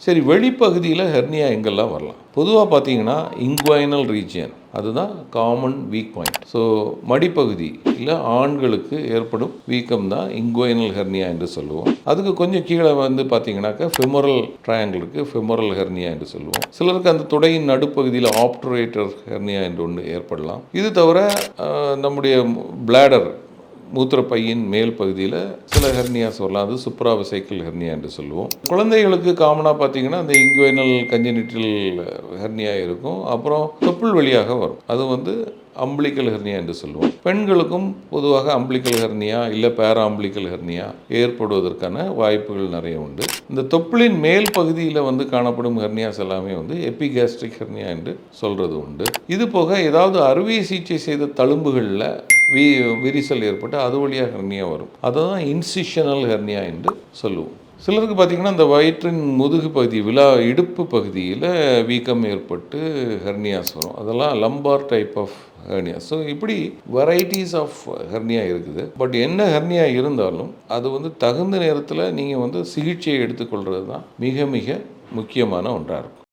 சரி, வெளிப்பகுதியில் ஹெர்னியா எங்கெல்லாம் வரலாம்? பொதுவாக பார்த்தீங்கன்னா இங்குவைனல் ரீஜியன் அதுதான் காமன் வீக் பாயிண்ட். ஸோ மடிப்பகுதி இல்லை ஆண்களுக்கு ஏற்படும் வீக்கம் தான் இங்குவைனல் ஹெர்னியா என்று சொல்லுவோம். அதுக்கு கொஞ்சம் கீழே வந்து பார்த்தீங்கன்னாக்கா ஃபெமோரல் ட்ரையாங்கிள் இருக்குது, ஃபெமோரல் ஹெர்னியா என்று சொல்லுவோம். சிலருக்கு அந்த துடையின் நடுப்பகுதியில் ஆப்டரேட்டர் ஹெர்னியா என்று ஒன்று ஏற்படலாம். இது தவிர நம்முடைய பிளாடர் மூத்திரப்பையின் மேல் பகுதியில் சில ஹெர்னியாஸ் வரலாம். அது சுப்ராவசைக்கல் ஹெர்னியா என்று சொல்லுவோம். குழந்தைகளுக்கு காமனாக பார்த்தீங்கன்னா அந்த இங்குவைனல் கன்ஜெனிட்டல் ஹெர்னியா இருக்கும். அப்புறம் தொப்புள் வழியாக வரும். அது வந்து அம்பிளிக்கல் ஹெர்னியா என்று சொல்லுவோம். பெண்களுக்கும் பொதுவாக அம்பிளிக்கல் ஹெர்னியா இல்லை பேரா அம்பிளிக்கல் ஹெர்னியா ஏற்படுவதற்கான வாய்ப்புகள் நிறைய உண்டு. இந்த தொப்புளின் மேல் பகுதியில் வந்து காணப்படும் ஹெர்னியாஸ் எல்லாமே வந்து எபிகாஸ்ட்ரிக் ஹெர்னியா என்று சொல்கிறது உண்டு. இது போக ஏதாவது அறுவை சிகிச்சை செய்த தழும்புகளில் விரிசல் ஏற்பட்டு அது வழியாக ஹெர்னியா வரும். அதை தான் இன்சிஷனல் ஹெர்னியா என்று சொல்லுவோம். சிலருக்கு பார்த்திங்கன்னா இந்த வயிற்றின் முதுகு பகுதி இடுப்பு பகுதியில் வீக்கம் ஏற்பட்டு ஹெர்னியாஸ் வரும். அதெல்லாம் lumbar type of hernia. So இப்படி வெரைட்டிஸ் ஆஃப் ஹெர்னியா இருக்குது. பட் என்ன ஹெர்னியா இருந்தாலும் அது வந்து தகுந்த நேரத்தில் நீங்கள் வந்து சிகிச்சையை எடுத்துக்கொள்கிறது தான் மிக மிக முக்கியமான ஒன்றாக இருக்கும்.